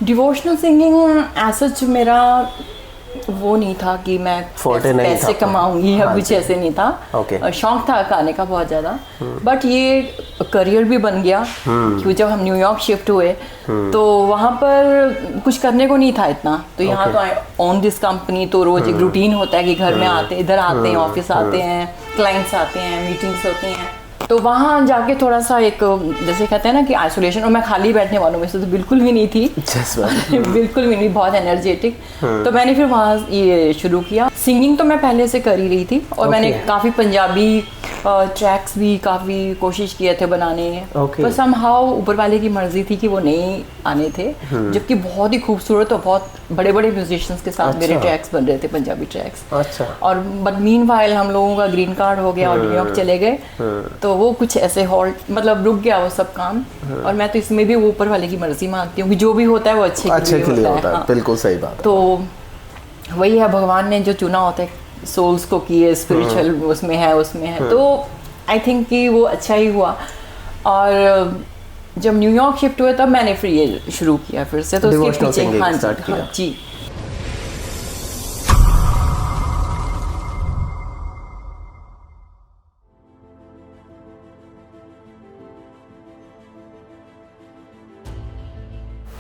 Devotional singing सच मेरा वो नहीं था कि मैं पैसे कमाऊंगी या कुछ ऐसे नहीं था। शौक था गाने का बहुत ज़्यादा, बट ये करियर भी बन गया क्योंकि जब हम न्यूयॉर्क शिफ्ट हुए तो वहाँ पर कुछ करने को नहीं था इतना। तो यहाँ तो आई ओन दिस कंपनी, तो रोज एक रूटीन होता है कि घर में आते इधर आते हैं, ऑफिस आते हैं, क्लाइंट्स आते हैं, मीटिंग्स होती हैं। तो वहाँ जाके थोड़ा सा एक जैसे कहते हैं ना कि आइसोलेशन, और मैं खाली बैठने वालों में से तो बिल्कुल भी नहीं थी बिल्कुल भी नहीं, बहुत एनर्जेटिक। तो मैंने फिर वहाँ ये शुरू किया। सिंगिंग तो मैं पहले से कर ही रही थी और मैंने काफ़ी पंजाबी ट्रैक्स भी काफ़ी कोशिश किए थे बनाने, पर समहाउ ऊपर वाले की मर्जी थी कि वो नहीं आने थे, जबकि बहुत ही खूबसूरत और बहुत बड़े बड़े म्यूजिशियंस के साथ मेरे ट्रैक्स बन रहे थे, पंजाबी ट्रैक्स। और बट मीनवाइल हम लोगों का ग्रीन कार्ड हो गया और न्यूयॉर्क चले गए, तो वो कुछ ऐसे हॉल्ट मतलब रुक गया वो सब काम। और मैं तो इसमें भी ऊपर वाले की मर्जी मानती हूँ कि जो भी होता है वो अच्छे के लिए होता है। बिल्कुल सही बात। तो वही है, भगवान ने जो चुना होता है सोल्स को कि ये स्पिरिचुअल उसमें है, तो आई थिंक कि वो अच्छा ही हुआ। और जब न्यूयॉर्क शिफ्ट हुए तब मैंने फिर ये शुरू किया फिर से, तो उसके पीछे हाँ जी।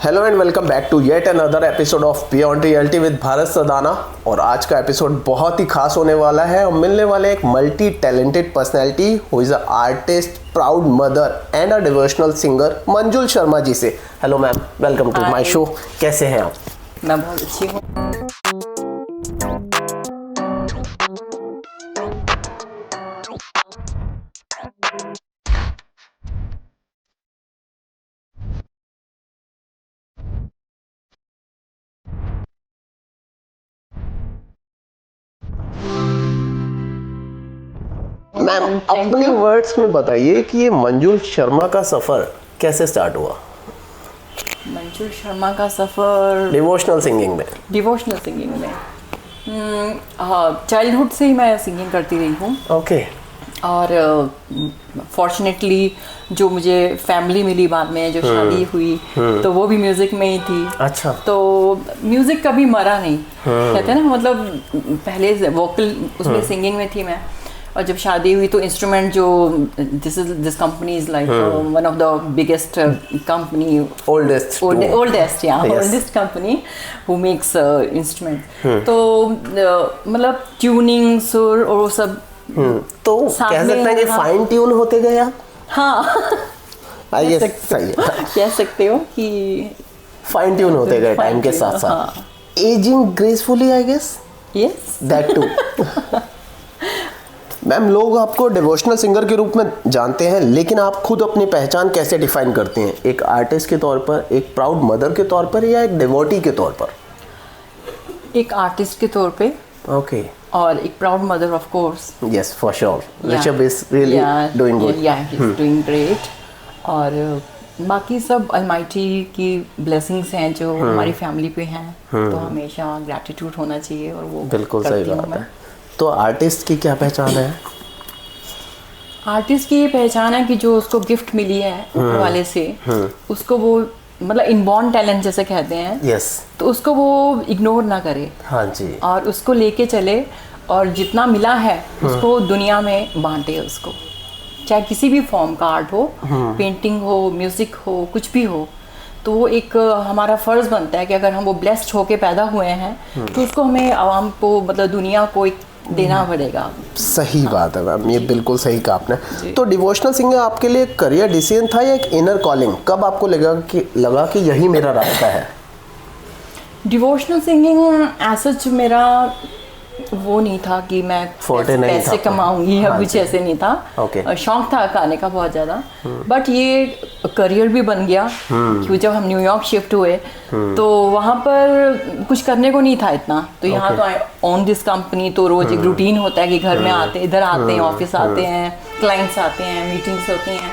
Hello and welcome back to yet another episode of beyond reality with Bharat Sadana. और आज का एपिसोड बहुत ही खास होने वाला है और मिलने वाले एक multi talented personality who is a artist, proud mother and a devotional singer Manjul Sharma ji से। Hello ma'am, welcome to my show. कैसे हैं आप? मैं बहुत अच्छी हूँ। मैम अपने वर्ड्स में बताइए कि ये मंजुल शर्मा का सफ़र कैसे स्टार्ट हुआ? मंजुल शर्मा का सफ़र डिवोशनल सिंगिंग में हाँ, चाइल्डहुड से ही मैं सिंगिंग करती रही हूँ। ओके। और फॉर्चुनेटली जो मुझे फैमिली मिली बाद में, जो शादी हुई तो वो भी म्यूजिक में ही थी। अच्छा। तो म्यूजिक कभी मरा नहीं, कहते हैं ना, मतलब पहले वोकल उसमें सिंगिंग में थी मैं, और जब शादी हुई तो इंस्ट्रूमेंट जो this company is like one of the biggest company, oldest company who makes instrument. तो मतलब ट्यूनिंग सुर और वो सब तो कह सकते हैं कि फाइन ट्यून होते गए आप? हाँ आई गेस सही है, कह सकते हो कि फाइन ट्यून होते गए टाइम के साथ साथ। Ageing gracefully I guess. Yes, that too. Ma'am, लोग आपको डिवोशनल सिंगर के रूप में जानते हैं, लेकिन आप खुद अपनी पहचान कैसे डिफाइन करती हैं? एक आर्टिस्ट के तौर पर, एक प्राउड मदर के तौर पर, या एक डिवोटी के तौर पर? एक आर्टिस्ट के तौर पे, ओके, और एक proud mother of course. Yes, for sure. Rishabh is really doing good. या ही इज डूइंग ग्रेट। और बाकी सब अलमाइटी की ब्लेसिंग्स हैं जो हमारी फैमिली पे हैं, तो हमेशा ग्रैटिट्यूड होना चाहिए, और वो बिल्कुल सही बात है। तो आर्टिस्ट की क्या पहचान है? आर्टिस्ट की ये पहचान है कि जो उसको गिफ्ट मिली है ऊपर वाले से, उसको वो मतलब इनबॉर्न टैलेंट जैसे कहते हैं, यस, तो उसको वो इग्नोर ना करे। हाँ जी। और उसको लेके चले, और जितना मिला है उसको दुनिया में बांटे उसको, चाहे किसी भी फॉर्म का आर्ट हो, पेंटिंग हो, म्यूजिक हो, कुछ भी हो। तो वो एक हमारा फ़र्ज़ बनता है कि अगर हम वो ब्लेस्ड होके पैदा हुए हैं तो उसको हमें आवाम को, मतलब दुनिया को एक देना पड़ेगा। सही बात है मैम, ये बिल्कुल सही कहा आपने। तो डिवोशनल सिंगर आपके लिए करियर डिसीजन था या एक इनर कॉलिंग? कब आपको लगा कि यही मेरा रास्ता है? डिवोशनल सिंगिंग सच मेरा वो नहीं था कि मैं पैसे कमाऊंगी या कुछ ऐसे नहीं था। शौक था गाने का बहुत ज़्यादा, बट ये करियर भी बन गया क्योंकि जब हम न्यूयॉर्क शिफ्ट हुए तो वहाँ पर कुछ करने को नहीं था इतना। तो यहाँ तो आई ओन दिस कंपनी, तो रोज एक रूटीन होता है कि घर में आते इधर आते हैं, ऑफिस आते हैं, क्लाइंट्स आते हैं, मीटिंग्स होती हैं।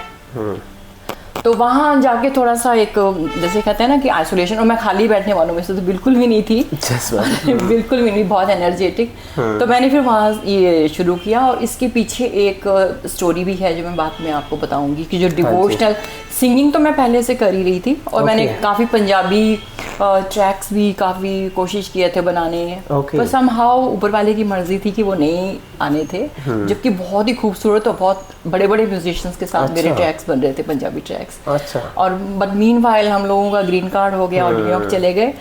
तो वहाँ जाके थोड़ा सा एक जैसे कहते हैं ना कि आइसोलेशन, और मैं खाली बैठने वालों में से तो बिल्कुल भी नहीं थी बिल्कुल भी नहीं, बहुत एनर्जेटिक। तो मैंने फिर वहाँ ये शुरू किया, और इसके पीछे एक स्टोरी भी है जो मैं बाद में आपको बताऊंगी कि जो डिवोशनल सिंगिंग तो मैं पहले से कर ही रही थी, और मैंने काफ़ी पंजाबी ट्रैक्स भी काफ़ी कोशिश किए थे बनाने, Okay. पर somehow ऊपर वाले की मर्जी थी कि वो नहीं आने थे, जबकि बहुत ही खूबसूरत और बहुत बड़े बड़े म्यूजिशियंस के साथ मेरे ट्रैक्स बन रहे थे, पंजाबी ट्रैक्स। अच्छा। और बट मीनवाइल हम लोगों का ग्रीन कार्ड हो गया और न्यूयॉर्क चले गए,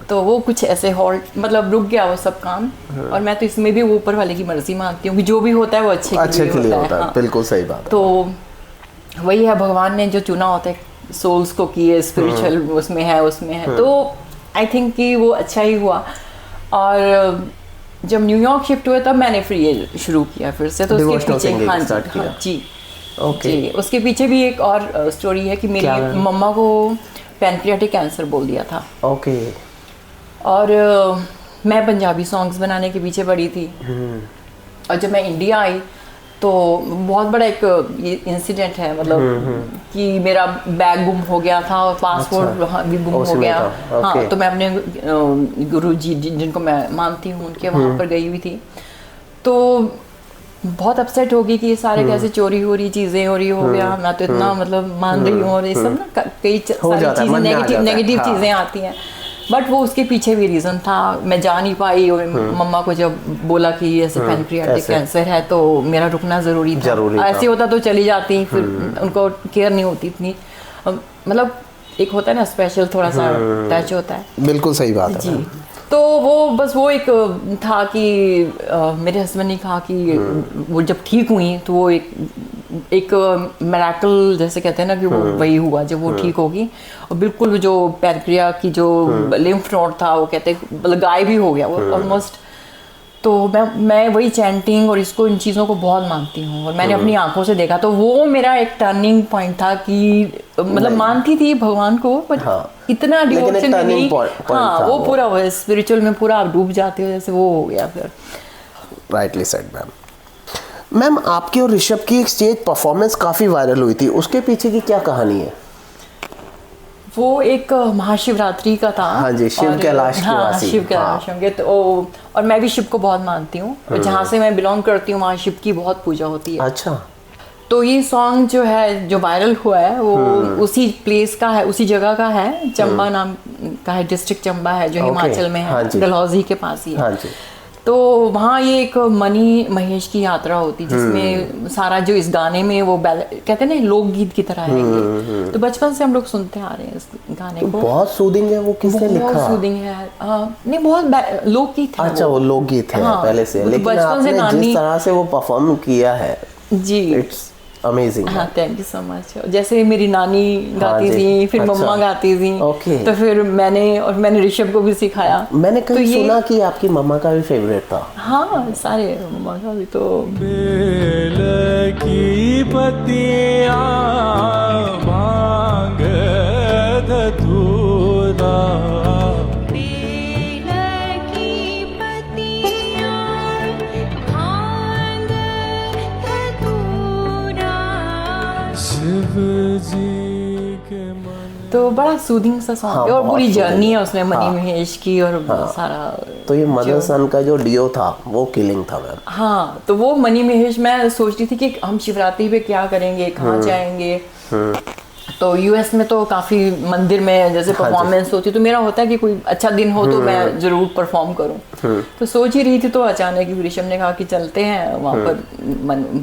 तो वो कुछ ऐसे हॉल्ट मतलब रुक गया वो सब काम। और मैं तो इसमें भी वो ऊपर वाले की मर्जी मानती हूँ कि जो भी होता है वो अच्छे के लिए होता है। हाँ। बिल्कुल सही बात है। तो वही है, भगवान ने जो चुना होता है सोल्स को कि ये स्पिरिचुअल उसमें है, तो आई थिंक कि वो अच्छा ही हुआ। और जब न्यूयॉर्क शिफ्ट हुए तब मैंने फिर ये शुरू किया फिर से, तो उसके पीछे जी उसके पीछे भी एक और स्टोरी है कि मेरी मम्मा को पैनक्रियाटिक कैंसर बोल दिया था। ओके। और मैं पंजाबी सॉन्ग्स बनाने के पीछे पड़ी थी। और जब मैं इंडिया आई तो बहुत बड़ा एक इंसिडेंट है, मतलब कि मेरा बैग गुम हो गया था और पासपोर्ट भी गुम हो गया। हाँ, तो मैं अपने गुरु जी जिनको मैं मानती हूँ उनके वहाँ पर गई हुई थी, तो बहुत अपसेट होगी कि ये सारे कैसे चोरी हो रही, चीज़ें हो रही, हो गया। मैं तो इतना मतलब मान रही हूँ, और ये सब ना कई सारी चीज़ें नेगेटिव चीज़ें आती हैं, बट वो उसके पीछे भी रीज़न था। मैं जा नहीं पाई, और मम्मा को जब बोला कि ऐसे पैनक्रियाटिक कैंसर है तो मेरा रुकना ज़रूरी था। ऐसे होता तो चली जाती, फिर उनको केयर नहीं होती इतनी, मतलब एक होता है ना स्पेशल थोड़ा सा टच होता है। बिल्कुल सही बात है जी। तो वो बस वो एक था कि मेरे हस्बैंड ने कहा कि वो जब ठीक हुई तो वो एक मिरेकल जैसे कहते हैं ना कि वो वही हुआ जब वो ठीक होगी, और बिल्कुल जो पैनक्रिया की जो लिम्फ नोड था वो कहते हैं गायब भी हो गया वो ऑलमोस्ट। तो मैं वही चैंटिंग और इसको इन चीज़ों को बहुत मानती हूँ, और मैंने अपनी आंखों से देखा, तो वो मेरा एक टर्निंग पॉइंट था कि मतलब मानती थी भगवान को, बट इतना डिवोशन नहीं। हाँ, वो पूरा स्पिरिचुअल में पूरा आप डूब जाते हो, जैसे वो हो गया फिर। राइटली सेड मैम, आपकी और ऋषभ की एक स्टेज परफॉर्मेंस काफ़ी वायरल हुई थी, उसके पीछे की क्या कहानी है? वो एक महाशिवरात्रि का था। हाँ जी, शिव कैलाश के वासी। शिव कैलाश होंगे तो, और मैं भी शिव को बहुत मानती हूँ, जहाँ से मैं बिलोंग करती हूँ वहाँ शिव की बहुत पूजा होती है। अच्छा। तो ये सॉन्ग जो है जो वायरल हुआ है वो उसी प्लेस का है, उसी जगह का है, चंबा नाम का है, डिस्ट्रिक्ट चंबा है जो हिमाचल में है, डलहौजी के पास ही है। तो वहाँ ये एक मनी महेश की यात्रा होती है, जिसमें सारा जो इस गाने में वो कहते हैं ना लोकगीत की तरह है ये। तो बचपन से हम लोग सुनते आ रहे हैं इस गाने को। बहुत सूदिंग है वो, किसने लिखा? बहुत सूदिंग है। नहीं, बहुत लोकगीत है। अच्छा, वो लोकगीत है पहले से, लेकिन बचपन से नानी जिस तरह से वो परफॉर्म किया है जी, इट्स अमेजिंग। हाँ, थैंक यू सो मच। जैसे मेरी नानी गाती थी, फिर मम्मा गाती थी, तो फिर मैंने ऋषभ को भी सिखाया। मैंने कहीं सुना कि आपकी मम्मा का भी फेवरेट था। हाँ, सारे मम्मा का भी। तो बेल की पत्तियां भांग धतूरा, तो बड़ा सूदिंग सा सॉन्ग है, और पूरी जर्नी है उसमें मनी महेश की, और सारा। तो ये मदर सन का जो डियो था वो किलिंग था मैम। हाँ, तो वो मनी महेश, मैं सोचती थी कि हम शिवरात्रि पे क्या करेंगे, कहाँ जाएंगे। तो यूएस में तो काफ़ी मंदिर में जैसे परफॉर्मेंस होती, तो मेरा होता है कि कोई अच्छा दिन हो तो मैं ज़रूर परफॉर्म करूं। तो सोच ही रही थी, तो अचानक ऋषभ ने कहा कि चलते हैं वहाँ पर,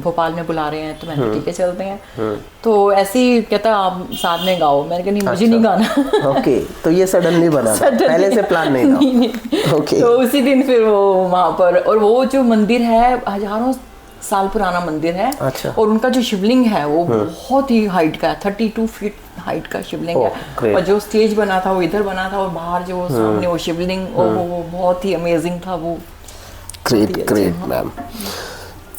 भोपाल में बुला रहे हैं, तो मैंने ठीक है चलते हैं। तो ऐसे ही कहता आप साथ में गाओ, मैंने कहा नहीं, मुझे नहीं गाना। ओके, तो ये सडनली बना, पहले से प्लान नहीं था? नहीं। ओके। तो उसी दिन फिर वो वहाँ पर, और वो जो मंदिर है हजारों साल पुराना मंदिर है। अच्छा। और उनका जो शिवलिंग है वो बहुत ही हाइट का है, 32 फीट हाइट का शिवलिंग है। और जो स्टेज बना था वो इधर बना था, और बाहर जो सामने वो शिवलिंग, वो बहुत ही अमेजिंग था वो। Great ma'am.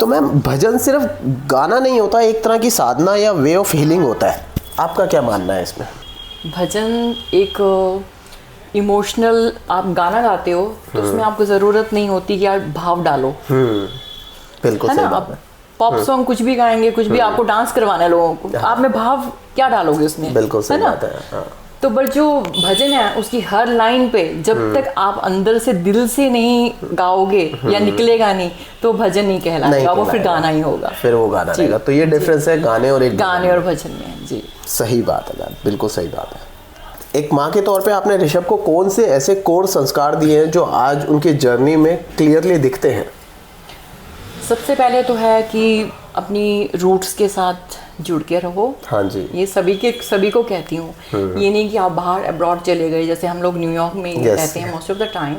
तो मैम, भजन सिर्फ गाना नहीं होता, एक तरह की साधना या वे ऑफ हीलिंग होता है, आपका क्या मानना है इसमें? भजन एक इमोशनल, आप गाना गाते हो तो उसमें आपको ज़रूरत नहीं होती कि आप भाव डालो। बिल्कुल सही बात है। पॉप सॉन्ग कुछ भी गाएंगे, कुछ भी, आपको डांस करवाना है लोगों को, आप में भाव क्या डालोगे उसमें? बिल्कुल सही बात है। हाँ। तो बट जो भजन है उसकी हर लाइन पे जब तक आप अंदर से दिल से नहीं गाओगे या निकलेगा नहीं, तो भजन नहीं कहलाएगा, वो फिर गाना ही होगा, फिर वो गाना रहेगा। तो ये डिफरेंस है गाने और भजन में। जी, सही बात है मैम, बिल्कुल सही बात है। एक माँ के तौर पे आपने ऋषभ को कौन से ऐसे कोर संस्कार दिए हैं जो आज उनकी जर्नी में क्लियरली दिखते हैं? सबसे पहले तो है कि अपनी रूट्स के साथ जुड़ के रहो। हाँ जी। ये सभी को कहती हूँ। ये नहीं कि आप बाहर अब्रॉड चले गए, जैसे हम लोग न्यूयॉर्क में रहते हैं most of the time,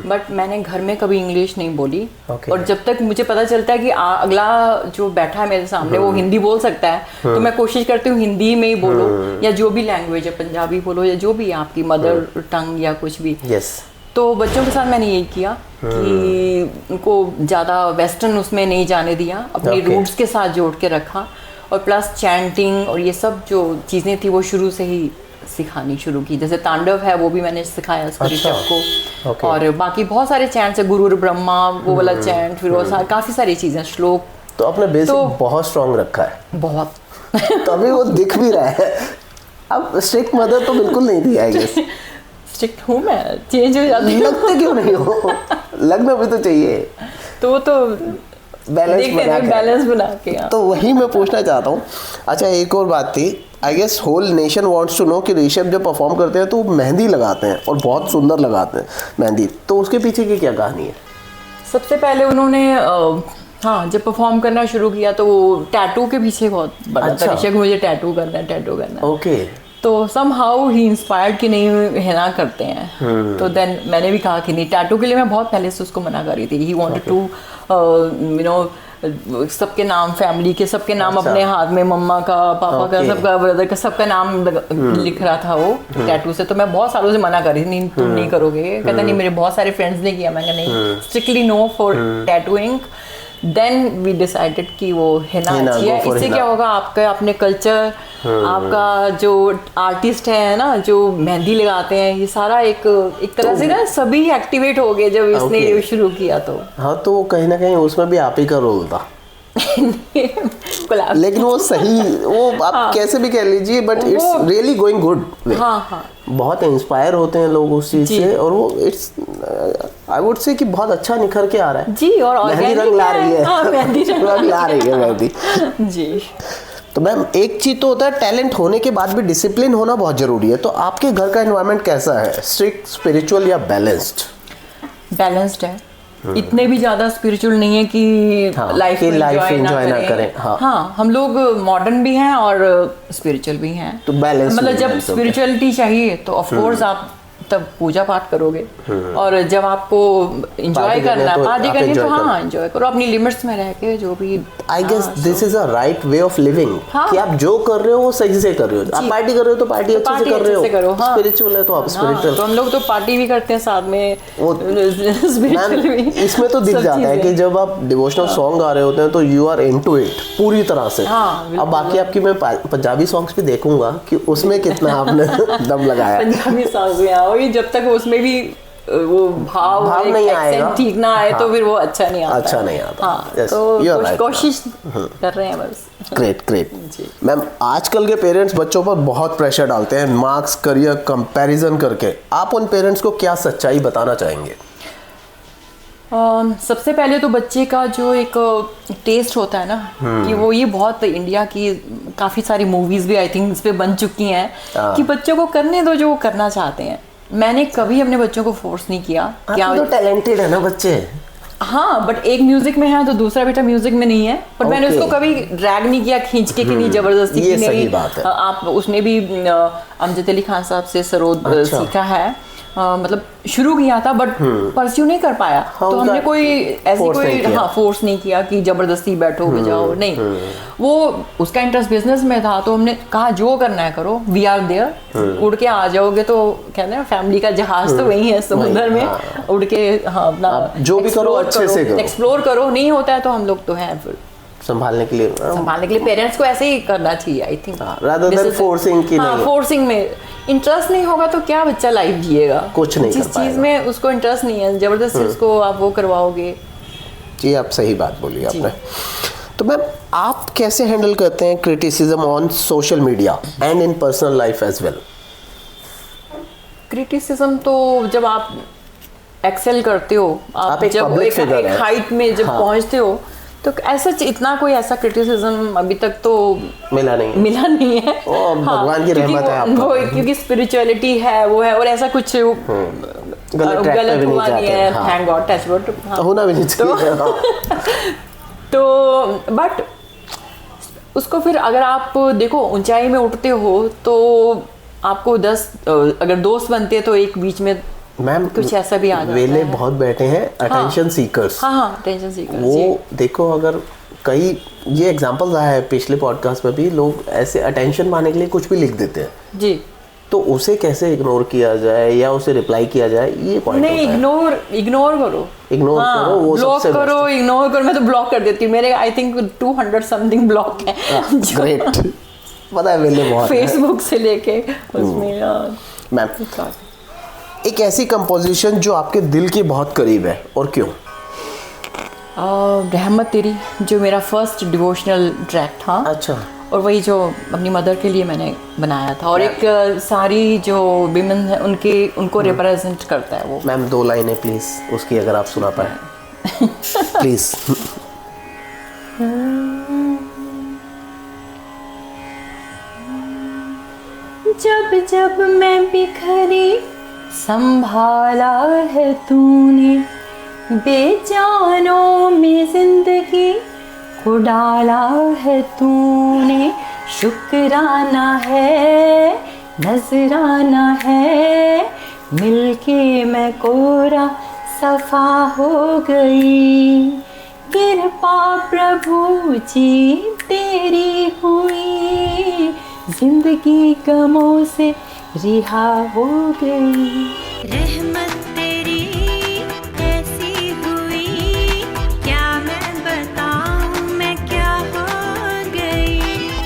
but मैंने घर में कभी इंग्लिश नहीं बोली। और जब तक मुझे पता चलता है कि अगला जो बैठा है मेरे सामने वो हिंदी बोल सकता है, तो मैं कोशिश करती हूँ हिंदी में ही बोलो, या जो भी लैंग्वेज है, पंजाबी बोलो या जो भी है आपकी मदर टंग या कुछ भी। तो बच्चों के साथ मैंने यही किया कि उनको ज़्यादा वेस्टर्न उसमें नहीं जाने दिया, अपनी रूट्स के साथ जोड़ के रखा, और प्लस चैंटिंग और ये सब जो चीज़ें थी वो शुरू से ही सिखानी शुरू की। जैसे तांडव है वो भी मैंने सिखाया ऋषभ को। और बाकी बहुत सारे चैंट्स है, गुरुर ब्रह्मा वो वाला चैंट, फिर वो काफ़ी सारी चीज़ें, श्लोक। तो आपने बेसिक बहुत स्ट्रॉन्ग रखा है। बहुत। तभी वो दिख भी रहा है। अब स्ट्रिक्ट मदर तो बिल्कुल नहीं थी आई गेस। स्ट्रिक्ट हूँ मैं, चेंज हो जाती हूँ। लगते क्यों नहीं हो? लगना भी तो चाहिए। तो बैलेंस बना के। तो वही मैं पूछना चाहता हूँ। अच्छा, एक और बात थी, I guess whole nation wants to know कि ऋषभ जब परफॉर्म करते हैं तो मेहंदी लगाते हैं और बहुत सुंदर लगाते हैं मेहंदी, तो उसके पीछे की क्या कहानी है? सबसे पहले उन्होंने हाँ जब परफॉर्म करना शुरू किया तो वो टैटू के पीछे बहुत बड़ा था। ऋषभ मुझे टैटू करना है। ओके। तो somehow ही इंस्पायर्ड कि नहीं हिना करते हैं। तो देन मैंने भी कहा कि नहीं, टैटू के लिए मैं बहुत पहले से उसको मना कर रही थी। He wanted to you know सबके नाम, फैमिली के सबके नाम अपने हाथ में, मम्मा का, पापा का, सबका, ब्रदर का, सबका नाम लिख रहा था वो टैटू से। तो मैं बहुत सालों से मना कर रही थी, नहीं तुम नहीं करोगे। कहता नहीं, मेरे बहुत सारे फ्रेंड्स ने किया। मैंने नहीं, strictly no for tattooing. Then we decided कि वो हिना अच्छी है। इससे क्या होगा, आपका अपने कल्चर, आपका जो आर्टिस्ट है ना, जो मेहंदी लगाते हैं, ये सारा एक तरह से ना सभी एक्टिवेट हो गए जब इसने ये शुरू किया। तो हाँ, तो कहीं ना कहीं उसमें भी आप ही का रोल था। लेकिन वो सही, वो आप कैसे भी कह लीजिए, but it's really going good. हाँ, बहुत इंस्पायर होते हैं लोग उस चीज से, और वो इट्स आई वुड से कि बहुत अच्छा निखर के आ रहा है जी। और मेहंदी रंग ला रही है। हाँ, मेहंदी रंग ला रही है मेहंदी जी। तो मैम, एक चीज तो होता है टैलेंट होने के बाद भी डिसिप्लिन होना बहुत जरूरी है। तो आपके घर का एनवायरनमेंट कैसा है? स्ट्रिक्ट, स्पिरिचुअल या बैलेंस्ड? बैलेंस्ड है। इतने भी ज्यादा स्पिरिचुअल नहीं है कि लाइफ एंजॉय ना करें। हाँ, हम लोग मॉडर्न भी हैं और स्पिरिचुअल भी हैं। तो बैलेंस, मतलब जब स्पिरिचुअलिटी चाहिए तो ऑफ कोर्स आप तब पूजा पाठ करोगे, और जब आपको एंजॉय करना है, पार्टी करनी, तो हाँ एंजॉय करो अपनी लिमिट्स में रह के। जो भी I guess this is a right way of living, कि आप जो कर रहे हो वो सही से कर रहे हो। आप पार्टी कर रहे हो तो पार्टी अच्छे से कर रहे हो, स्पिरिचुअल है तो आप स्पिरिचुअल। तो हम लोग तो पार्टी भी करते हैं साथ में, स्पिरिचुअल भी। इसमें तो दिख जाता है कि जब आप डिवोशनल सॉन्ग गा रहे होते हैं तो यू आर इनटू इट पूरी तरह से। अब बाकी आपकी मैं पंजाबी सॉन्ग्स भी देखूंगा कि उसमें कितना आपने दम लगाया। पंजाबी सॉन्ग्स जब तक उसमें भी वो भाव नहीं आएगा, ठीक ना आए, तो फिर वो अच्छा नहीं आता। हाँ, तो कोशिश कर रहे हैं बस। ग्रेट मैम, आजकल के पेरेंट्स बच्चों पर बहुत प्रेशर डालते हैं मार्क्स, करियर, कंपैरिजन करके। आप उन पेरेंट्स को क्या सच्चाई बताना चाहेंगे? सबसे पहले तो बच्चे का जो एक टेस्ट होता है ना, कि वो ये बहुत इंडिया की काफ़ी सारी मूवीज़ भी आई थिंक इस पे बन चुकी हैं कि बच्चों को करने दो जो वो करना चाहते हैं। मैंने कभी अपने बच्चों को फोर्स नहीं किया। क्या तो टैलेंटेड है ना बच्चे। हाँ, बट एक म्यूजिक में है तो दूसरा बेटा म्यूजिक में नहीं है। पर मैंने उसको कभी ड्रैग नहीं किया खींच के कि नहीं, जबरदस्ती की नहीं। बात है। आप उसने भी अमजद अली खान साहब से सरोद सीखा है। मतलब शुरू किया था बट परस्यू नहीं कर पाया। तो हमने कोई ऐसी फोर्स नहीं किया कि जबरदस्ती बैठो बजाओ, नहीं। वो उसका इंटरेस्ट बिजनेस में था, तो हमने कहा जो करना है करो, वी आर देयर। उड़ के आ जाओगे तो कहते हैं फैमिली का जहाज तो वही है समुद्र में। उड़ के अपना जो भी करो अच्छे से करो, एक्सप्लोर करो। नहीं होता है तो हम लोग तो हैं फिर संभालने के लिए पेरेंट्स को ऐसे ही करना चाहिए I think, rather than forcing की। नहीं, फोर्सिंग में इंटरेस्ट नहीं होगा तो क्या बच्चा लाइफ जिएगा? कुछ नहीं। जिस चीज में उसको इंटरेस्ट नहीं है जबरदस्ती उसको आप वो करवाओगे। जी, आप सही बात बोली आपने। तो मैम, आप कैसे हैंडल करते हैं criticism on social media and in personal life as well? Criticism तो जब आप एक्सेल करते हो, आप जब एक हाइट में जब पहुंचते हो, तो ऐसा इतना कोई ऐसा क्रिटिसिज्म अभी तक तो मिला नहीं है। हाँ, भगवान की रहमत है आप वो क्योंकि स्पिरिचुअलिटी है वो है, और ऐसा कुछ गलत हुआ नहीं है, थैंक गॉड, टच वुड, होना भी नहीं चाहिए। तो बट उसको फिर अगर आप देखो ऊंचाई में उठते हो तो आपको 10 अगर दोस्त बनते हैं तो एक बीच में मैम कुछ ऐसा भी आ जाता वेले है। बहुत बैठे हैं अटेंशन सीकर्स। हाँ अटेंशन सीकर्स वो देखो, अगर कई ये एग्जांपल्स आया है पिछले पॉडकास्ट में भी, लोग ऐसे अटेंशन पाने के लिए कुछ भी लिख देते हैं जी, तो उसे कैसे इग्नोर किया जाए या उसे रिप्लाई किया जाए, ये पॉइंट नहीं इग्नोर करो, वो ब्लॉक सबसे करो, इग्नोर करो। मैं तो ब्लॉक कर देती हूँ, मेरे आई थिंक 200 समथिंग ब्लॉक है ग्रेट। पता है वेले बहुत फेसबुक से लेके उसमें। मैम एक ऐसी कंपोजिशन जो आपके दिल के बहुत करीब है और क्यों? रहमत तेरी, जो मेरा फर्स्ट डिवोशनल ट्रैक था। अच्छा। और वही जो अपनी मदर के लिए मैंने बनाया था, और एक सारी जो विमेन है उनको रिप्रेजेंट करता है वो। मैम 2 लाइनें प्लीज उसकी अगर आप सुना पाए प्लीज। जब जब मैं बिखरी संभाला है तूने, बेजानों में जिंदगी को डाला है तूने, शुक्राना है नजराना है, मिलके मैं कोरा सफा हो गई, कृपा प्रभु जी तेरी हुई, जिंदगी गमों से रिहा हो गई। रहमत तेरी कैसी हुई, क्या मैं बताऊं मैं क्या हो गई,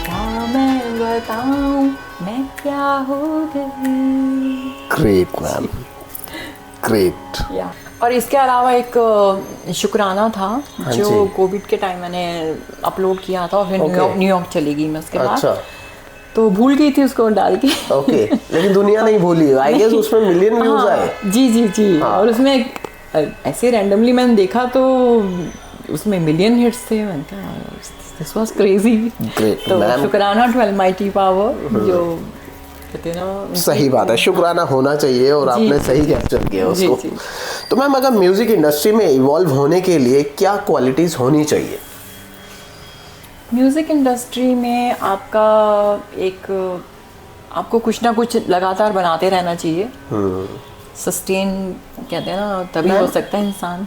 क्या मैं बताऊं मैं क्या हो गई। Great ma'am, great. या और इसके अलावा एक शुक्राना था जो कोविड के टाइम मैंने अपलोड किया था, और फिर न्यूयॉर्क चली गई मैं उसके बाद। अच्छा। तो भूल गई थी उसको डाल के। ओके, लेकिन दुनिया नहीं भूली, आई गेस उसमें मिलियन व्यूज आए। जी। और उसमें ऐसे रैंडमली मैंने देखा तो उसमें मिलियन हिट्स थे। मैंने कहा दिस वाज क्रेजी। तो शुक्राना टू अलमाइटी पावर, जो कहते हैं ना, सही बात है, शुक्राना होना चाहिए, और आपने सही कैप्चर किया उसको। तो मैम अगर म्यूजिक इंडस्ट्री में इवॉल्व होने के लिए क्या क्वालिटीज होनी चाहिए? म्यूज़िक इंडस्ट्री में आपको कुछ ना कुछ लगातार बनाते रहना चाहिए। सस्टेन कहते हैं ना, तभी हो सकता है इंसान।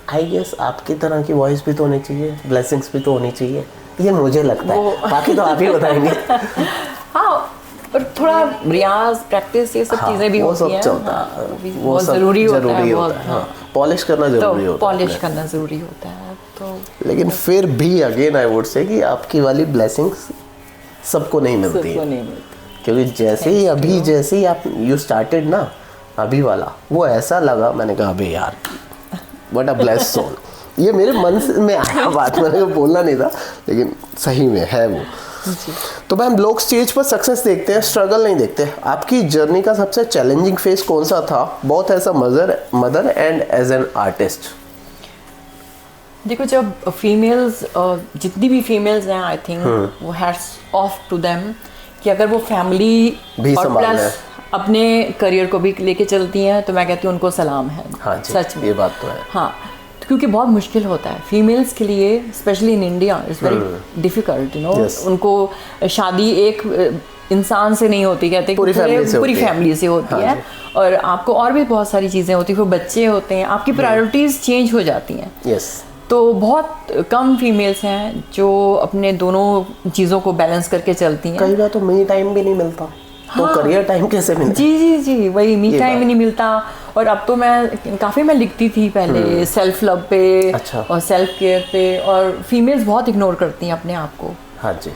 आई गेस आपकी तरह की वॉइस भी तो होनी चाहिए, ब्लेसिंग्स भी तो होनी चाहिए, ये मुझे लगता है, बाकी तो आप ही बताएंगे। हाँ, और थोड़ा रियाज, प्रैक्टिस, ये सब चीज़ें भी होती हैं। वो ज़रूरी होता है। पॉलिश करना ज़रूरी होता है। पॉलिश करना ज़रूरी होता है। तो लेकिन फिर भी अगेन आई वुड से कि आपकी वाली ब्लेसिंग्स सबको नहीं मिलती है, क्योंकि जैसे ही आप यू स्टार्टेड ना, अभी वाला वो ऐसा लगा, मैंने कहा अबे यार व्हाट अ ब्लेस्ड सोल। ये मेरे मन में आया बात, मैंने बोलना नहीं था, लेकिन सही में है वो। तो मैम लोग स्टेज पर सक्सेस देखते हैं, स्ट्रगल नहीं देखते। आपकी जर्नी का सबसे चैलेंजिंग फेज कौन सा था, both as a mother and as an artist? देखो, जब फीमेल्स, जितनी भी फीमेल्स हैं, आई थिंक वो हैट्स ऑफ टू देम कि अगर वो फैमिली और प्लस अपने करियर को भी लेके चलती हैं, तो मैं कहती हूँ उनको सलाम है। हाँ जी, सच में ये बात तो है। हाँ, क्योंकि बहुत मुश्किल होता है फीमेल्स के लिए, specially in India it's very difficult, you know. उनको शादी एक इंसान से नहीं होती, कहते पूरी फैमिली से होती है, और आपको और भी बहुत सारी चीज़ें होती हैं, फिर बच्चे होते हैं, आपकी प्रायोरिटीज़ चेंज हो जाती हैं। तो बहुत कम फीमेल्स हैं जो अपने दोनों चीज़ों को बैलेंस करके चलती हैं। कई बार तो मी टाइम भी नहीं मिलता, तो करियर टाइम कैसे मिलता? जी, वही मी टाइम भी नहीं मिलता। और अब तो मैं लिखती थी पहले सेल्फ लव पे और सेल्फ केयर पे, और फीमेल्स बहुत इग्नोर करती हैं अपने आप को। हाँ जी।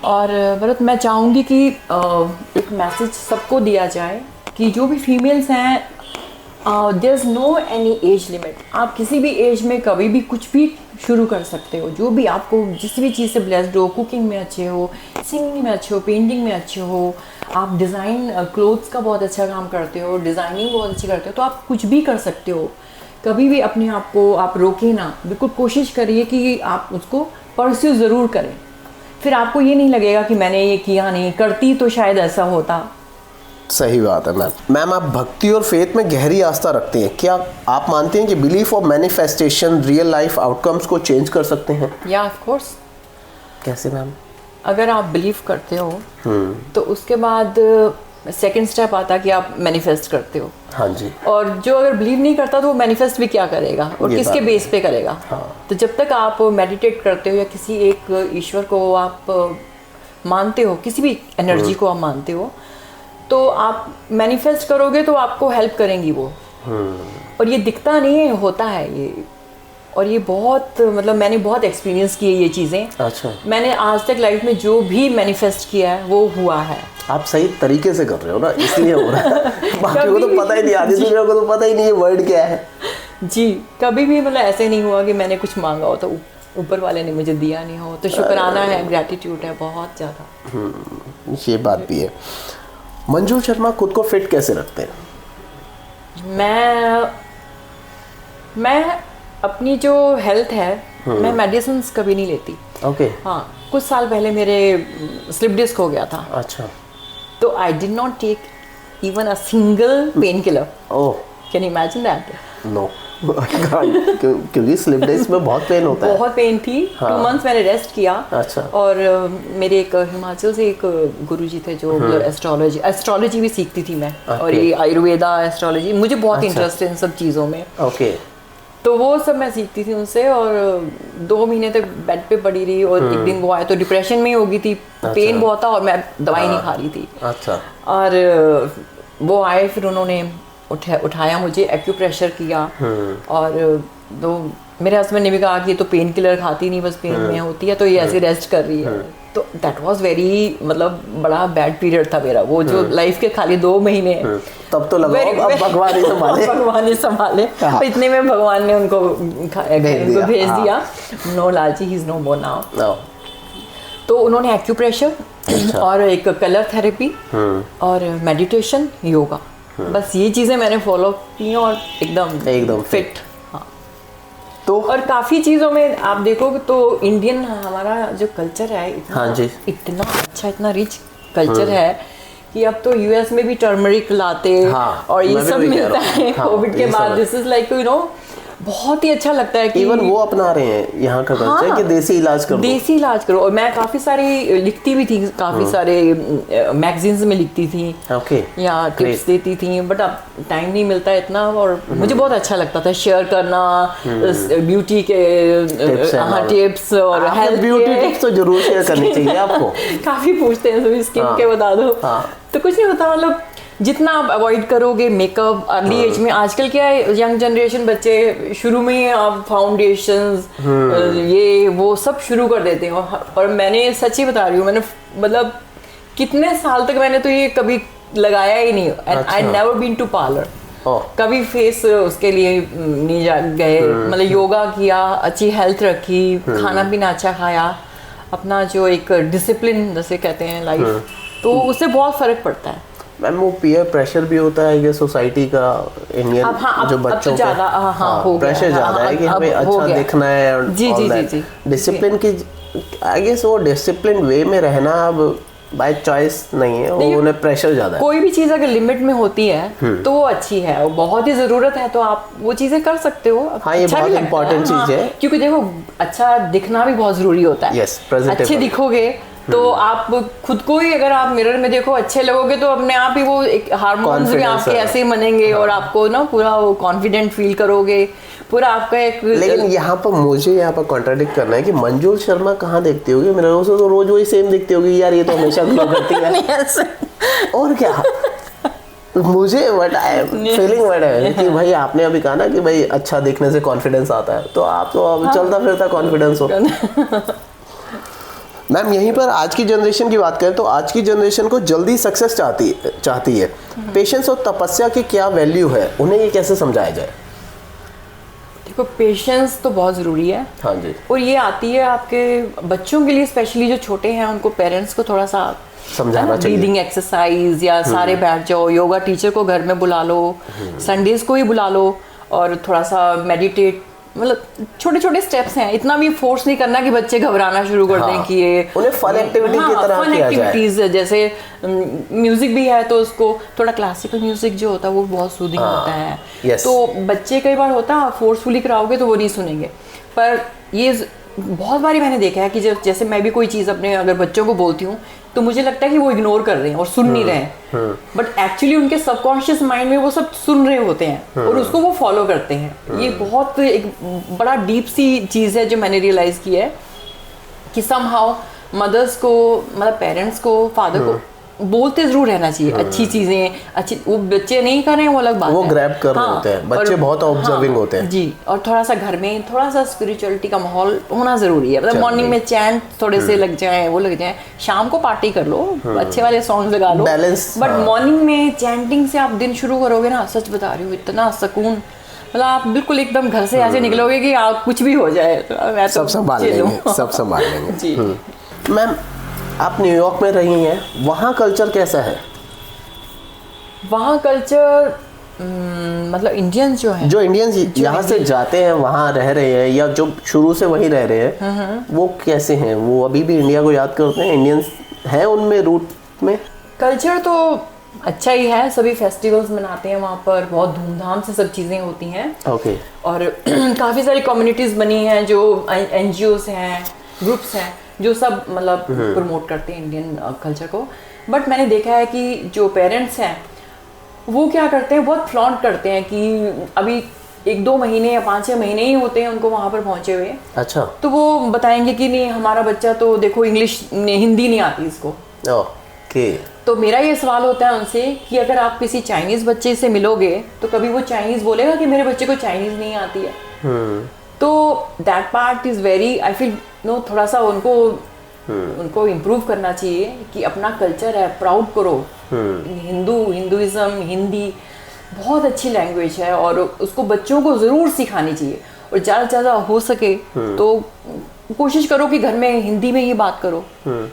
और भरत, मैं चाहूँगी कि एक मैसेज सबको दिया जाए कि जो भी फीमेल्स हैं, there is no any age limit. आप किसी भी एज में कभी भी कुछ भी शुरू कर सकते हो, जो भी आपको जिस भी चीज़ से ब्लेस्ड हो, कुकिंग में अच्छे हो, सिंगिंग में अच्छे हो, पेंटिंग में अच्छे हो, आप डिज़ाइन क्लोथ्स का बहुत अच्छा काम करते हो, डिज़ाइनिंग बहुत अच्छी करते हो, तो आप कुछ भी कर सकते हो। कभी भी अपने आप को आप रोके ना, बिल्कुल कोशिश करिए कि आप उसको परस्यू ज़रूर करें। फिर आपको ये नहीं लगेगा कि मैंने ये किया नहीं, करती तो शायद ऐसा होता। सही बात है मैम। आप भक्ति और फेथ में गहरी आस्था रखते हैं, क्या आप मानते हैं कि बिलीफ और मैनिफेस्टेशन रियल लाइफ आउटकम्स को चेंज कर सकते हैं? या ऑफ कोर्स। कैसे मैम? अगर आप बिलीव करते हो तो उसके बाद सेकंड स्टेप आता है कि आप मैनिफेस्ट करते हो। हाँ जी। और जो अगर बिलीव नहीं करता तो वो मैनिफेस्ट भी क्या करेगा और ये किसके बात बेस पे करेगा? हाँ। तो जब तक आप मेडिटेट करते हो या किसी एक ईश्वर को आप मानते हो, किसी भी एनर्जी को आप मानते हो, तो आप मैनिफेस्ट करोगे तो आपको हेल्प करेंगी वो। और ये दिखता नहीं है, होता है ये। और ये बहुत मतलब मैंने बहुत एक्सपीरियंस किए ये चीज़ें। अच्छा। मैंने आज तक लाइफ में जो भी मैनिफेस्ट किया है वो हुआ है। आप सही तरीके से कर रहे हो ना, इसलिए हो रहा है। बाकी को तो पता ही नहीं, आधी दुनिया को तो पता ही नहीं है वर्ड क्या है। जी, कभी भी मतलब ऐसे नहीं हुआ कि मैंने कुछ मांगा हो तो ऊपर वाले ने मुझे दिया नहीं हो। तो शुक्राना है, ग्रैटिट्यूड है बहुत ज़्यादा। ये बात भी है। मंजू शर्मा खुद को फिट कैसे रखते हैं? मैं अपनी जो हेल्थ है, मैं मेडिसिन कभी नहीं लेती। ओके। हाँ, कुछ साल पहले मेरे स्लिप डिस्क हो गया था। अच्छा। तो I did not take even a single painkiller. Oh, can you imagine that? No. क्योंकि स्लिप डिस्क में बहुत पेन होता है। बहुत पेन थी। 2 मंथ्स मैंने रेस्ट किया। अच्छा। और मेरे एक हिमाचल से एक गुरुजी थे जो एस्ट्रोलॉजी भी सीखती थी मैं। और ये आयुर्वेदा, एस्ट्रोलॉजी, मुझे बहुत इंटरेस्ट है इन सब चीज़ों में। ओके। तो वो सब मैं सीखती थी उनसे। और 2 महीने तक बेड पे पड़ी रही। और एक दिन वो आए तो डिप्रेशन में ही हो गई थी। पेन बहुत था और मैं दवाई नहीं खा रही थी। अच्छा। और वो आए, फिर उन्होंने उठाया मुझे, एक्यूप्रेशर किया। और तो मेरे हस्बैंड ने भी कहा कि ये तो पेन किलर खाती नहीं, बस पेन में होती है, तो ये ऐसे रेस्ट कर रही है। तो दैट वाज वेरी मतलब बड़ा बैड पीरियड था मेरा वो, जो लाइफ के खाली 2 महीने। तब तो लगा अब भगवान ही संभाले। भगवान ही संभाले। तो इतने में भगवान ने उनको भेज दिया। नो लालची, he is no more now. तो उन्होंने एक्यूप्रेशर और एक कलर थेरेपी और मेडिटेशन, योगा, बस ये चीज़ें मैंने फॉलो की और एकदम फिट। हाँ। तो और काफ़ी चीज़ों में आप देखोगे तो इंडियन हमारा जो कल्चर है हाँ जी, इतना अच्छा, इतना रिच कल्चर है कि अब तो यूएस में भी टर्मरिक लाते। हाँ, और ये सब मिलता है कोविड के बाद। दिस इज लाइक बहुत ही अच्छा लगता है कि इवन वो अपना रहे हैं यहाँ का कल्चर कि देसी इलाज करो। देसी इलाज करो। और मैं काफ़ी सारी लिखती भी थी, काफ़ी सारे मैगजीन्स में लिखती थी। ओके। या टिप्स देती थी, बट अब टाइम नहीं मिलता इतना। और मुझे बहुत अच्छा लगता था शेयर करना ब्यूटी के टिप्स और हेल्थ ब्यूटी टिप्स तो जरूर शेयर करनी चाहिए आपको। काफ़ी पूछते हैं सभी स्किन के बता दो। तो कुछ नहीं होता, मतलब जितना आप अवॉइड करोगे मेकअप अर्ली एज में। आजकल क्या है, यंग जनरेशन बच्चे शुरू में ही आप फाउंडेशंस ये वो सब शुरू कर देते हैं। और मैंने सच्ची बता रही हूँ, मैंने मतलब कितने साल तक मैंने तो ये कभी लगाया ही नहीं। And I never been to parlour. कभी फेस उसके लिए नहीं गए। मतलब योगा किया, अच्छी हेल्थ रखी, खाना पीना अच्छा खाया, अपना जो एक डिसिप्लिन जैसे कहते हैं लाइफ, तो उससे बहुत फर्क पड़ता है। मैम वो पीयर प्रेशर भी होता है ये सोसाइटी का, इंडियन जो बच्चों का प्रेशर ज़्यादा है कि हमें अच्छा दिखना है और जी डिसिप्लिन की। आई गेस वो डिसिप्लिन वे में रहना अब बाय चॉइस नहीं है, वो उन्हें प्रेशर ज़्यादा है। कोई भी चीज़ अगर लिमिट में होती है तो वो अच्छी है, और बहुत ही ज़रूरत है तो आप वो चीज़ें कर सकते हो। हाँ, ये बहुत इंपॉर्टेंट चीज़ है, क्योंकि देखो अच्छा दिखना भी बहुत ज़रूरी होता है। अच्छे दिखोगे तो आप खुद को ही, अगर आप मिरर में देखो अच्छे लगोगे तो अपने आप ही वो एक हार्मोन्स भी आपके ऐसे ही बनेंगे। और आपको ना पूरा वो कॉन्फिडेंट फील करोगे, पूरा आपका एक। लेकिन यहाँ पर मुझे यहाँ पर कॉन्ट्राडिक्ट करना है कि मंजू शर्मा कहाँ देखती होगी मिररों से, तो रोज वही सेम दिखती होगी यार, ये तो हमेशा ग्लो करती है। और क्या मुझे what I am feeling what है कि भाई आपने अभी कहा ना कि भाई अच्छा दिखने से कॉन्फिडेंस आता है, तो आप तो अब चलता फिरता कॉन्फिडेंस हो। मैम यहीं पर आज की जनरेशन की बात करें तो आज की जनरेशन को जल्दी सक्सेस चाहती है। पेशेंस और तपस्या की क्या वैल्यू है, उन्हें ये कैसे समझाया जाए? देखो पेशेंस तो बहुत ज़रूरी है। हाँ जी। और ये आती है आपके बच्चों के लिए, स्पेशली जो छोटे हैं उनको पेरेंट्स को थोड़ा सा समझाना चाहिए। ब्रीदिंग एक्सरसाइज या सारे बैठ जाओ, योगा टीचर को घर में बुला लो, संडेज को ही बुला लो, और थोड़ा सा मेडिटेट, मतलब छोटे छोटे स्टेप्स हैं, इतना भी फोर्स नहीं करना कि बच्चे घबराना शुरू कर दें कि ये उन्हें फन एक्टिविटी की तरह फन किया जाए। एक्टिविटीज जैसे म्यूजिक भी है तो उसको थोड़ा क्लासिकल म्यूजिक जो होता है वो बहुत सूदिंग होता है, yes. तो बच्चे कई बार होता है फोर्सफुली कराओगे तो वो नहीं सुनेंगे। पर ये बहुत बारी मैंने देखा है कि जब जैसे मैं भी कोई चीज़ अपने अगर बच्चों को बोलती हूँ तो मुझे लगता है कि वो इग्नोर कर रहे हैं और सुन नहीं रहे हैं, बट एक्चुअली उनके सबकॉन्शियस माइंड में वो सब सुन रहे होते हैं और उसको वो फॉलो करते हैं। ये बहुत एक बड़ा डीप सी चीज़ है जो मैंने रियलाइज़ की है कि समहाउ मदर्स को, मतलब पेरेंट्स को, फादर को बोलते जरूर रहना चाहिए अच्छी चीजें, अच्छी, वो बच्चे नहीं कर रहे हैं वो अलग बात है, वो ग्रैब कर रहे होते हैं बच्चे, बहुत ऑब्जर्विंग होते हैं जी। और थोड़ा सा घर में थोड़ा सा स्पिरिचुअलिटी का माहौल होना जरूरी है, मतलब मॉर्निंग में चैंट थोड़े से लग जाए, वो लग जाए, शाम को पार्टी कर लो, अच्छे वाले सॉन्ग लगा लो, बैलेंस, बट मॉर्निंग में चैंटिंग से आप दिन शुरू करोगे ना, सच बता रही हूँ, इतना सुकून, मतलब आप बिल्कुल एकदम घर से ऐसे निकलोगे कि आप कुछ भी हो जाए मैं सब संभाल लेंगे, सब संभाल लेंगे जी। मैम आप न्यूयॉर्क में रही हैं, वहाँ कल्चर कैसा है? वहाँ कल्चर मतलब इंडियंस जो हैं, जो इंडियंस यहाँ से जाते हैं वहाँ रह रहे हैं या जो शुरू से वहीं रह रहे हैं, वो कैसे हैं? वो अभी भी इंडिया को याद करते हैं? इंडियंस हैं उनमें रूट में? कल्चर तो अच्छा ही है, सभी फेस्टिवल्स मनाते हैं वहाँ पर, बहुत धूमधाम से सब चीज़ें होती हैं। ओके। और काफ़ी सारी कम्युनिटीज़ बनी हैं, जो NGOs हैं, ग्रुप्स हैं, जो सब मतलब प्रमोट करते हैं इंडियन कल्चर को। बट मैंने देखा है कि जो पेरेंट्स हैं वो क्या करते हैं, बहुत फ्लॉन्ट करते हैं कि अभी 1-2 महीने या 5-6 महीने ही होते हैं उनको वहाँ पर पहुँचे हुए। अच्छा। तो वो बताएंगे कि नहीं हमारा बच्चा तो देखो इंग्लिश, हिंदी नहीं आती इसको। ओके। तो मेरा ये सवाल होता है उनसे कि अगर आप किसी चाइनीज़ बच्चे से मिलोगे तो कभी वो चाइनीज़ बोलेगा कि मेरे बच्चे को चाइनीज़ नहीं आती है? तो that part is very, I feel no, थोड़ा सा उनको इम्प्रूव करना चाहिए कि अपना कल्चर है, प्राउड करो। हिंदुइज्म, हिंदी बहुत अच्छी लैंग्वेज है और उसको बच्चों को ज़रूर सिखानी चाहिए, और ज़्यादा से ज़्यादा हो सके तो कोशिश करो कि घर में हिंदी में ही बात करो,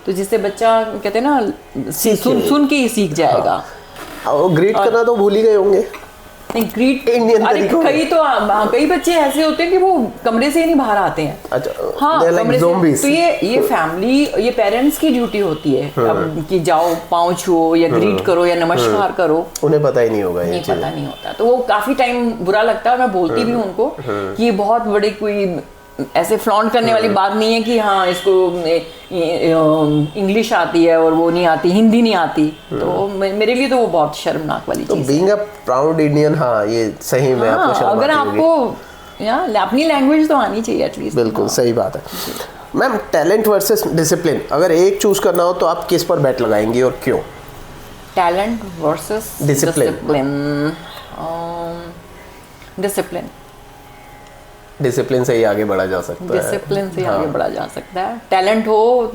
तो जिससे बच्चा कहते हैं ना सुन के ही सीख जाएगा। ग्रीट करना तो भूल ही गए होंगे। नहीं, ग्रीट इंडियन अरे कई बच्चे ऐसे होते हैं कि वो कमरे से ही नहीं बाहर आते हैं। अच्छा, हाँ, like zombies. तो ये फैमिली, ये पेरेंट्स की ड्यूटी होती है अब कि जाओ पाँव छुओ या ग्रीट करो या नमस्कार करो, उन्हें पता ही नहीं होगा, ये पता नहीं होता, तो वो काफी टाइम बुरा लगता है। मैं बोलती भी हूँ उनको कि ये बहुत बड़ी कोई ऐसे फ्लॉन्ट करने वाली बात नहीं है कि हाँ इसको इंग्लिश आती है और वो नहीं आती, हिंदी नहीं आती, तो मेरे लिए तो वो बहुत शर्मनाक वाली तो चीज़ बीइंग अ प्राउड इंडियन, हाँ ये सही में आपको शर्म अगर आती होगी। आपको या अपनी लैंग्वेज तो आनी चाहिए एटलीस्ट। बिल्कुल सही बात है। मैम टैलेंट वर्सेस डिसिप्लिन, अगर एक चूज करना हो तो आप किस पर बैट लगाएंगी और क्यों? Talent versus discipline. डिसिप्लिन से ही आगे बढ़ा जा सकता है। डिसिप्लिन से आगे बढ़ा जा सकता है। टैलेंट हो,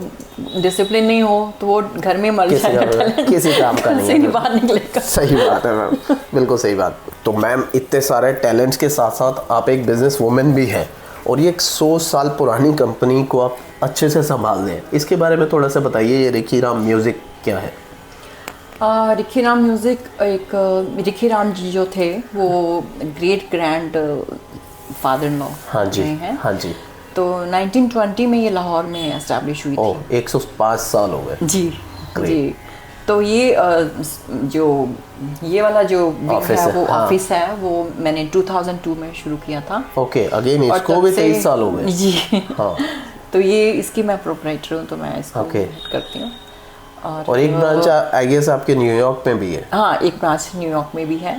डिसिप्लिन नहीं हो तो वो घर में मर जाएगा, किसी काम का नहीं है, बाहर निकलेगा। सही बात है मैम, बिल्कुल सही बात। तो मैम इतने सारे टैलेंट्स के साथ साथ आप एक बिजनेस वुमेन भी हैं और ये एक 100 साल पुरानी कंपनी को आप अच्छे से संभाल रहे हैं, इसके बारे में थोड़ा सा बताइए। ये रिकी राम म्यूजिक क्या है? रिकी राम म्यूजिक, एक रिकी राम जी जो थे वो great grand father in law हैं। हाँ जी। तो 1920 में ये लाहौर में एस्टैब्लिश हुई थी। 105 साल हो गए जी। जी। तो ये जो ये वाला जो ऑफिस है वो ऑफिस है वो मैंने 2002 में शुरू किया था। ओके, अगेन इसको भी 23 साल हो गए जी। हाँ। तो ये इसकी मैं प्रोप्राइटर हूँ, तो मैं इसको करती हूँ। और एक ब्रांच आई गेस आपके न्यूयॉर्क में भी है? हाँ, एक ब्रांच न्यूयॉर्क में भी है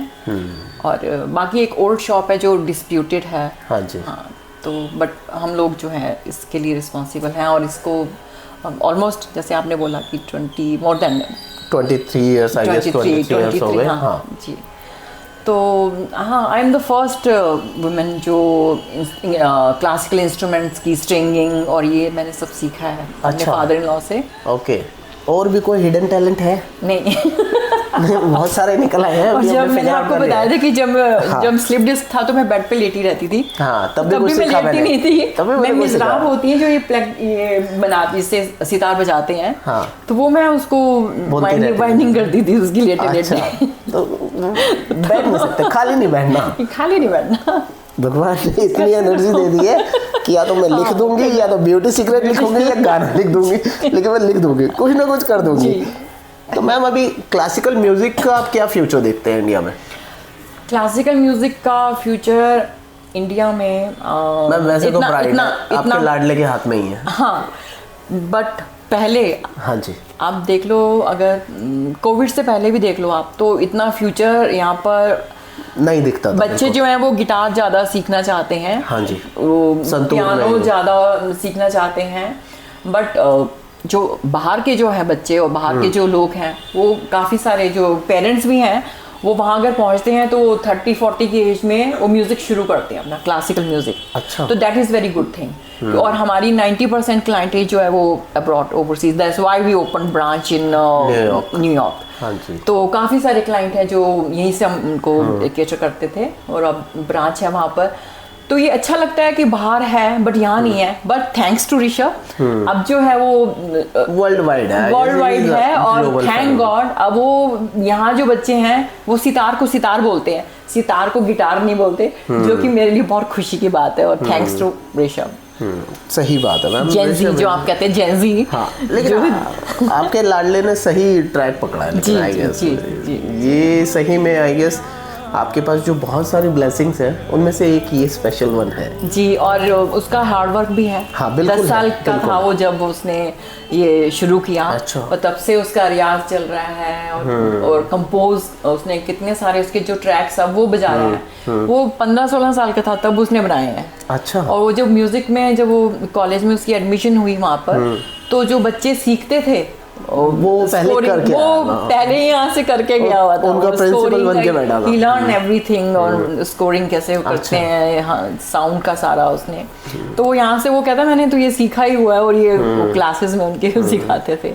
और बाकी एक ओल्ड शॉप है जो डिस्प्यूटेड है। हाँ जी। हाँ, तो बट हम लोग जो है इसके लिए रिस्पॉन्सिबल हैं और इसको ऑलमोस्ट जैसे आपने बोला कि 23 इयर्स आई गेस 23 इयर्स हो गए। हाँ जी। तो हाँ, I am the first women जो क्लासिकल इंस्ट्रूमेंट्स की स्ट्रिंगिंग और ये मैंने सब सीखा है अपने फादर इन लॉ से। ओके। और भी कोई हिडन टैलेंट है? नहीं। बहुत सारे निकल आए हैं। और अभी जब हमने मैंने figure out आपको कर लिया बताया है। था कि जब स्लिप डिस्क था तो मैं बेड पे लेटी रहती थी। हाँ, तब भी तब कुछ भी मैं सीखा लेटती मैंने। नहीं थी। तब भी मैंने मैं कुछ सीखा। मिज़राब होती है जो ये बनाती, इससे सितार बजाते हैं। हाँ। तो वो मैं उसको बोलती रहती थी। वाइंडिंग करती थी उसकी लेटे अच्छा, लेटे। तो बैठ नहीं सकते, खाली नहीं बैठना। खाली नहीं बैठना। भगवान ने इतनी एनर्जी दे दी है कि या तो मैं लिख दूंगी, या तो ब्यूटी सीक्रेट लिखूंगी, या गाना लिख दूंगी, लेकिन मैं लिख दूंगी, कुछ ना कुछ कर दूंगी। जी। तो मैम अभी क्लासिकल म्यूजिक का आप क्या फ्यूचर देखते हैं इंडिया में? क्लासिकल म्यूजिक का फ्यूचर इंडिया में मैम वैसे तो ब्राइट आपके लाडले के हाथ में ही है। हाँ, बट पहले हाँ जी, आप देख लो, अगर कोविड से पहले भी देख लो आप, तो इतना फ्यूचर यहाँ पर नहीं दिखता था बच्चे जो हैं वो गिटार ज़्यादा सीखना चाहते हैं। हाँ जी, वो संतूर पियानो नहीं। ज़्यादा सीखना चाहते हैं। बट जो बाहर के जो है बच्चे और बाहर के जो लोग हैं, वो काफ़ी सारे जो पेरेंट्स भी हैं, वो वहाँ अगर पहुँचते हैं तो 30-40 की एज में वो म्यूज़िक शुरू करते हैं अपना क्लासिकल म्यूज़िक। अच्छा। तो that is very good thing. और हमारी 90% क्लाइंटेज जो है वो abroad, overseas, that's why we open branch in New York. हाँ जी, तो काफ़ी सारे क्लाइंट हैं जो यहीं से हम उनको कैटर करते थे, और अब ब्रांच है वहाँ पर। तो ये अच्छा लगता है कि बाहर है बट यहाँ नहीं है। बट थैंक्स टू ऋषभ अब जो है वो वर्ल्ड वाइड है, और थैंक गॉड अब वो यहाँ जो बच्चे हैं वो सितार को सितार बोलते हैं, सितार को गिटार नहीं बोलते, जो कि मेरे लिए बहुत खुशी की बात है। और थैंक्स टू ऋषभ। सही बात है मैम। जेंजी जो आप कहते हैं, जेंजी। हाँ, लेकिन आपके लाडले ने सही ट्रैक पकड़ा है। जी, I guess। जी। ये सही में आई गेस आपके पास जो बहुत सारी ब्लेसिंग्स हैं उनमें से एक ये स्पेशल वन है। जी, और उसका हार्ड वर्क भी है। हाँ, बिल्कुल 10 साल है, का बिल्कुल। था वो जब उसने ये शुरू किया। अच्छा। और तब से उसका रियाज चल रहा है, और कंपोज उसने कितने सारे उसके जो ट्रैक्स अब वो बजा रहा है, वो 15-16 साल का था तब उसने बनाए हैं। अच्छा। और वो जब म्यूजिक में जब वो कॉलेज में उसकी एडमिशन हुई वहाँ पर, तो जो बच्चे सीखते थे वो पहले करके पहले ही यहाँ से करके गया हुआ था। उनका प्रिंसिपल बन के बैठा था। He learned everything और स्कोरिंग कैसे करते हैं, हाँ, साउंड का सारा उसने। तो वो यहाँ से वो कहता मैंने तो ये सीखा ही हुआ है, और ये क्लासेस में उनके सिखाते थे।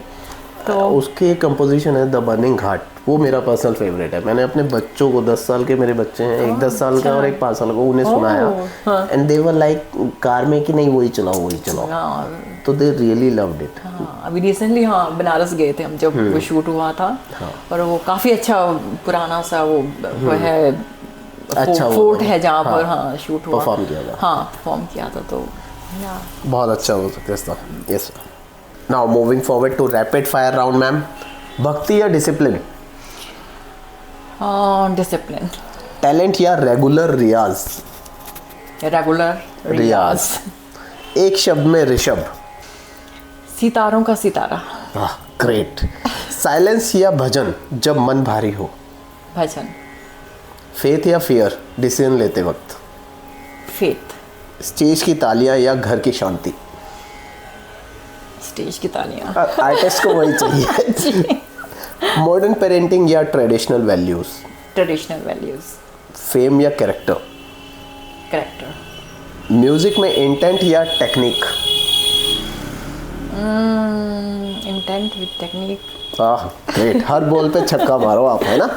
तो उसकी एक कंपोजिशन है द बर्निंग घाट, वो मेरा पर्सनल फेवरेट है। मैंने अपने बच्चों को, 10 साल के मेरे बच्चे हैं, एक 10 साल का और एक 5 साल का, उन्हें सुनाया and they were like car में कि नहीं वही चलाओ। तो दे रियली लव्ड इट। अभी रिसेंटली बनारस गए थे हम जब वो शूट हुआ था। और वो काफ़ी अच्छा पुराना सा वो है, अच्छा फोर्ट है जहाँ पर शूट हुआ, परफॉर्म किया था। परफॉर्म किया था। तो बहुत अच्छा हो सकता था। Yes. Now moving forward to rapid fire round ma'am, भक्ति या डिसिप्लिन? डिसिप्लिन। टैलेंट या रेगुलर रियाज? रेगुलर रियाज। एक शब्द में ऋषभ? सितारों का सितारा। ग्रेट। साइलेंस या भजन जब मन भारी हो? भजन। फेथ या फियर डिसीजन लेते वक्त? फेथ। स्टेज की तालियां या घर की शांति? स्टेज की तालियां। आर्टिस्ट को वही चाहिए। मॉडर्न पेरेंटिंग या traditional values? Traditional values. Fame या कैरेक्टर? कैरेक्टर। म्यूजिक में इंटेंट या technique? Intent with technique. Great. Her ball पे छक्का मारो आप, है ना?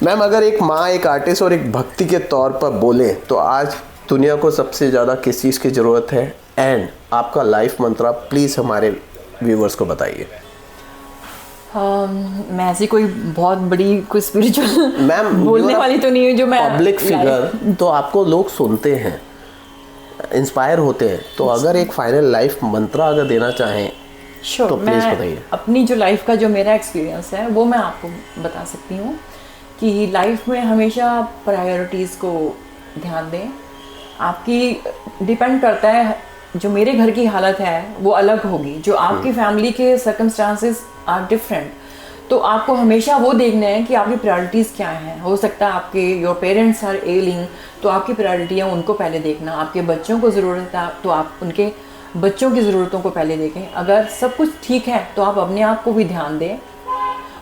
मैम अगर एक माँ, एक आर्टिस्ट और एक भक्ति के तौर पर बोले तो आज दुनिया को सबसे ज़्यादा किस चीज़ की ज़रूरत है, एंड आपका लाइफ मंत्रा प्लीज़ हमारे व्यूवर्स को बताइए। मैं ऐसी कोई बहुत बड़ी कोई स्पिरिचुअल मैम बोलने वाली तो नहीं हूँ जो मैं पब्लिक फिगर, तो आपको लोग सुनते हैं, इंस्पायर होते हैं, तो अगर एक फाइनल लाइफ मंत्रा अगर देना चाहें तो प्लीज़ बताइए। अपनी जो लाइफ का जो मेरा एक्सपीरियंस है वो मैं आपको बता सकती हूँ कि लाइफ में हमेशा प्रायोरिटीज़ को ध्यान दें। आपकी डिपेंड करता है, जो मेरे घर की हालत है वो अलग होगी, जो आपकी फैमिली के सर्कमस्टांसेस आर डिफरेंट, तो आपको हमेशा वो देखना है कि आपकी प्रायोरिटीज़ क्या हैं। हो सकता है आपके योर पेरेंट्स आर एलिंग, तो आपकी प्रायोरिटी है उनको पहले देखना। आपके बच्चों को ज़रूरत है तो आप उनके बच्चों की ज़रूरतों को पहले देखें। अगर सब कुछ ठीक है तो आप अपने आप को भी ध्यान दें,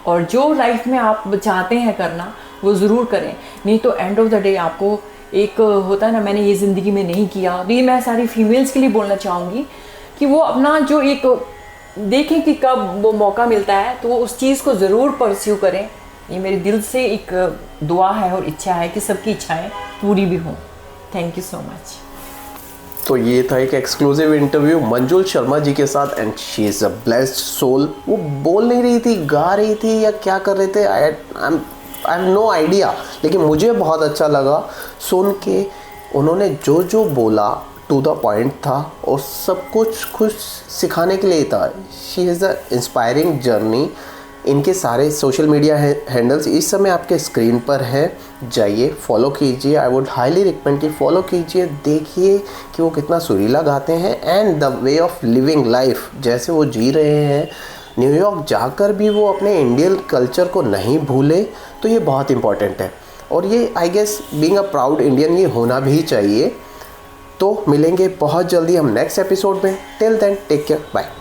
और जो लाइफ में आप चाहते हैं करना वो ज़रूर करें। नहीं तो एंड ऑफ द डे आपको एक होता है ना, मैंने ये ज़िंदगी में नहीं किया। तो ये मैं सारी फीमेल्स के लिए बोलना चाहूँगी कि वो अपना जो एक देखें कि कब वो मौका मिलता है तो वो उस चीज़ को ज़रूर परस्यू करें, ये मेरे दिल से एक दुआ है और इच्छा है कि सबकी इच्छाएं पूरी भी हों। Thank you so much. तो ये था एक एक्सक्लूसिव इंटरव्यू मंजुल शर्मा जी के साथ and she is a blessed soul. वो बोल नहीं रही थी, गा रही थी या क्या कर रहे थे, आई हैव नो आइडिया, लेकिन मुझे बहुत अच्छा लगा सुन के। उन्होंने जो जो बोला टू द पॉइंट था और सब कुछ सिखाने के लिए था। She is a inspiring journey. इनके सारे सोशल मीडिया हैंडल्स इस समय आपके स्क्रीन पर हैं, जाइए फॉलो कीजिए। आई वुड हाईली रिकमेंड कि फॉलो कीजिए, देखिए कि वो कितना सुरीला गाते हैं and the way of living life जैसे वो जी रहे हैं। न्यूयॉर्क जाकर भी वो अपने इंडियन कल्चर को नहीं भूले, तो ये बहुत इंपॉर्टेंट है और ये I guess being a proud Indian ये होना भी चाहिए। तो मिलेंगे बहुत जल्दी हम नेक्स्ट एपिसोड में। Till then take care, bye.